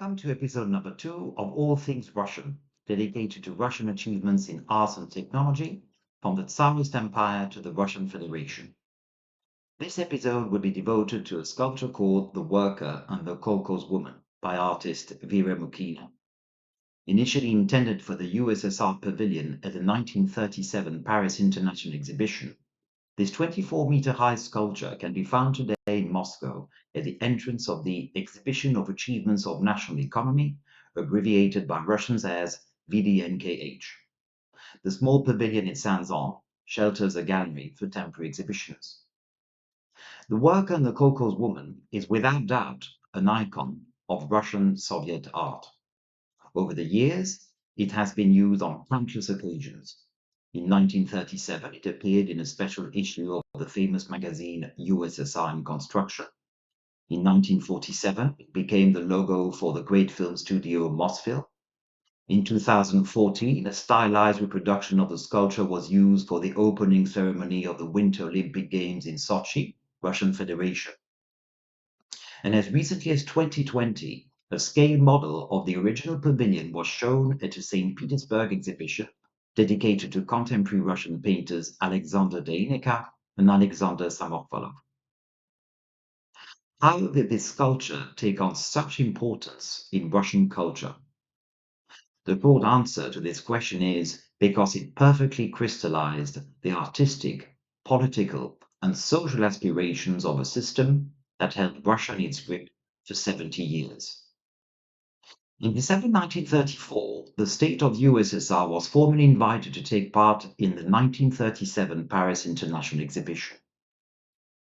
Welcome to episode number 2 of All Things Russian, dedicated to Russian achievements in arts and technology, from the Tsarist Empire to the Russian Federation. This episode will be devoted to a sculpture called The Worker and the Kolkhoz Woman by artist Vera Mukhina. Initially intended for the USSR pavilion at the 1937 Paris International Exhibition, this 24-meter high sculpture can be found today in Moscow at the entrance of the Exhibition of Achievements of National Economy, abbreviated by Russians as VDNKH. The small pavilion it stands on shelters a gallery for temporary exhibitions. The Worker and the Kolkhoz Woman is without doubt an icon of Russian Soviet art. Over the years, it has been used on countless occasions. In 1937, it appeared in a special issue of the famous magazine USSR in Construction. In 1947, it became the logo for the great film studio Mosfilm. In 2014, a stylized reproduction of the sculpture was used for the opening ceremony of the Winter Olympic Games in Sochi, Russian Federation. And as recently as 2020, a scale model of the original pavilion was shown at a St. Petersburg exhibition dedicated to contemporary Russian painters Alexander Deineka and Alexander Samokhavlov. How did this sculpture take on such importance in Russian culture? The short answer to this question is because it perfectly crystallized the artistic, political, and social aspirations of a system that held Russia in its grip for 70 years. In December 1934, the state of USSR was formally invited to take part in the 1937 Paris International Exhibition.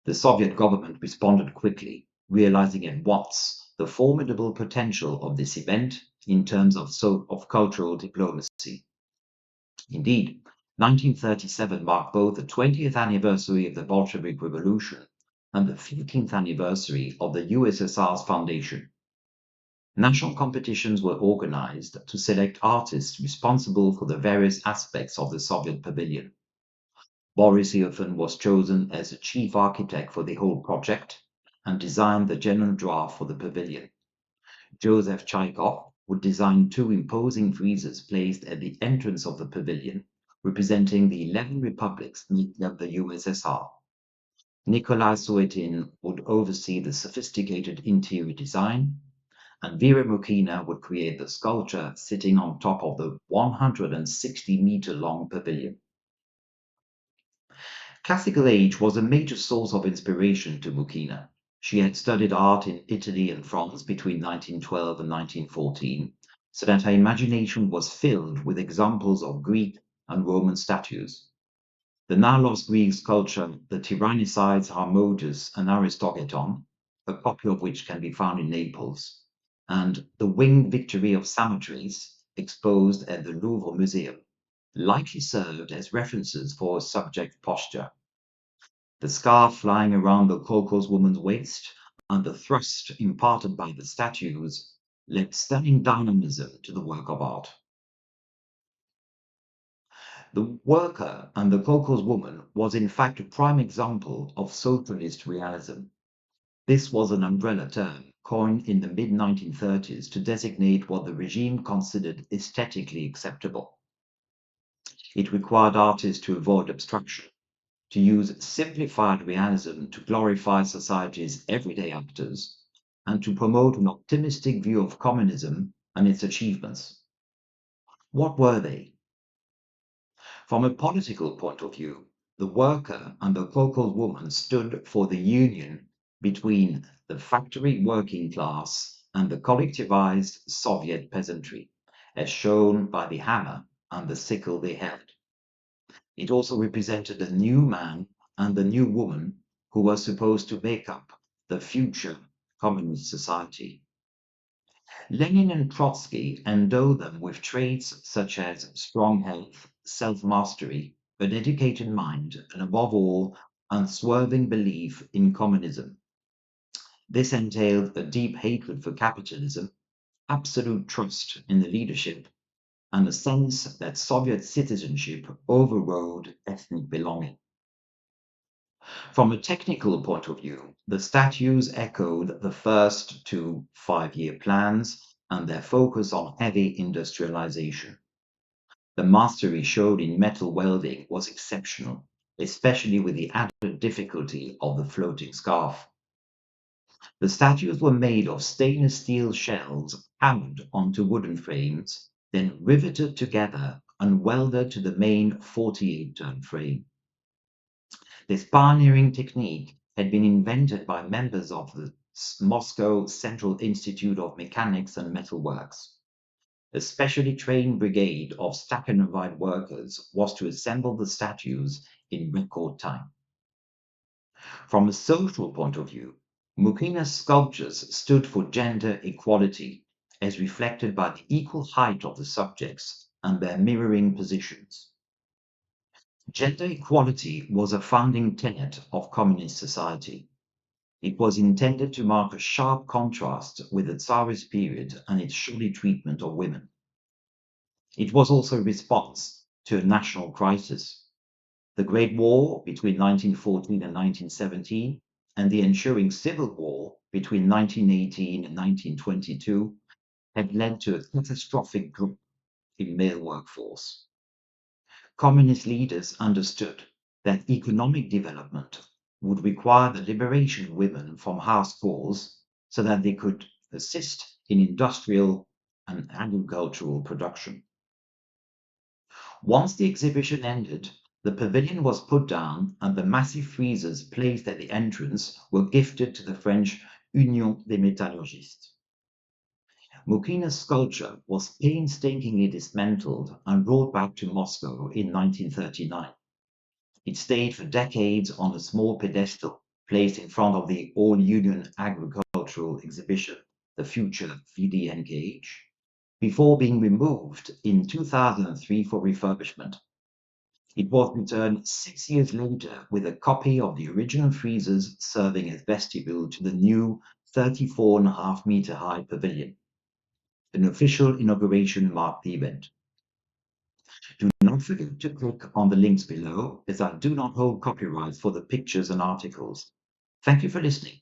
The Soviet government responded quickly, realizing at once the formidable potential of this event in terms of cultural diplomacy. Indeed, 1937 marked both the 20th anniversary of the Bolshevik Revolution and the 15th anniversary of the USSR's foundation. National competitions were organized to select artists responsible for the various aspects of the Soviet pavilion. Boris Iofan was chosen as the chief architect for the whole project and designed the general draft for the pavilion. Joseph Tchaikov would design 2 imposing friezes placed at the entrance of the pavilion, representing the 11 republics of the USSR. Nikolai Suetin would oversee the sophisticated interior design, and Vera Mukhina would create the sculpture sitting on top of the 160-meter-long pavilion. Classical age was a major source of inspiration to Mukhina. She had studied art in Italy and France between 1912 and 1914, so that her imagination was filled with examples of Greek and Roman statues. The now lost Greek sculpture, the Tyrannicides Harmodius and Aristogiton, a copy of which can be found in Naples, and the Winged Victory of Samothrace, exposed at the Louvre Museum, likely served as references for subject posture. The scarf flying around the kolkhoz woman's waist and the thrust imparted by the statues lent stunning dynamism to the work of art. The Worker and the kolkhoz woman was in fact a prime example of socialist realism. This was an umbrella term coined in the mid-1930s to designate what the regime considered aesthetically acceptable. It required artists to avoid abstraction, to use simplified realism to glorify society's everyday actors, and to promote an optimistic view of communism and its achievements. What were they? From a political point of view, the Worker and the kolkhoz woman stood for the union between the factory working class and the collectivized Soviet peasantry, as shown by the hammer and the sickle they held. It also represented the new man and the new woman who were supposed to make up the future communist society. Lenin and Trotsky endowed them with traits such as strong health, self-mastery, an educated mind, and above all, unswerving belief in communism. This entailed a deep hatred for capitalism, absolute trust in the leadership, and a sense that Soviet citizenship overrode ethnic belonging. From a technical point of view, the statues echoed the first 2 5-year plans and their focus on heavy industrialization. The mastery showed in metal welding was exceptional, especially with the added difficulty of the floating scarf. The statues were made of stainless steel shells hammered onto wooden frames, then riveted together and welded to the main 48-ton frame. This pioneering technique had been invented by members of the Moscow Central Institute of Mechanics and Metalworks. A specially trained brigade of staccanovite workers was to assemble the statues in record time. From a social point of view, Mukhina's sculptures stood for gender equality, as reflected by the equal height of the subjects and their mirroring positions. Gender equality was a founding tenet of communist society. It was intended to mark a sharp contrast with the Tsarist period and its shoddy treatment of women. It was also a response to a national crisis. The Great War between 1914 and 1917 and the ensuing civil war between 1918 and 1922 had led to a catastrophic drop in male workforce. Communist leaders understood that economic development would require the liberation of women from house chores so that they could assist in industrial and agricultural production. Once the exhibition ended, the pavilion was put down and the massive friezes placed at the entrance were gifted to the French Union des Métallurgistes. Mukhina's sculpture was painstakingly dismantled and brought back to Moscow in 1939. It stayed for decades on a small pedestal placed in front of the All-Union Agricultural Exhibition, the future VDNKH, before being removed in 2003 for refurbishment. It was returned 6 years later with a copy of the original friezes serving as vestibule to the new 34.5-meter high pavilion. An official inauguration marked the event. Do not forget to click on the links below, as I do not hold copyrights for the pictures and articles. Thank you for listening.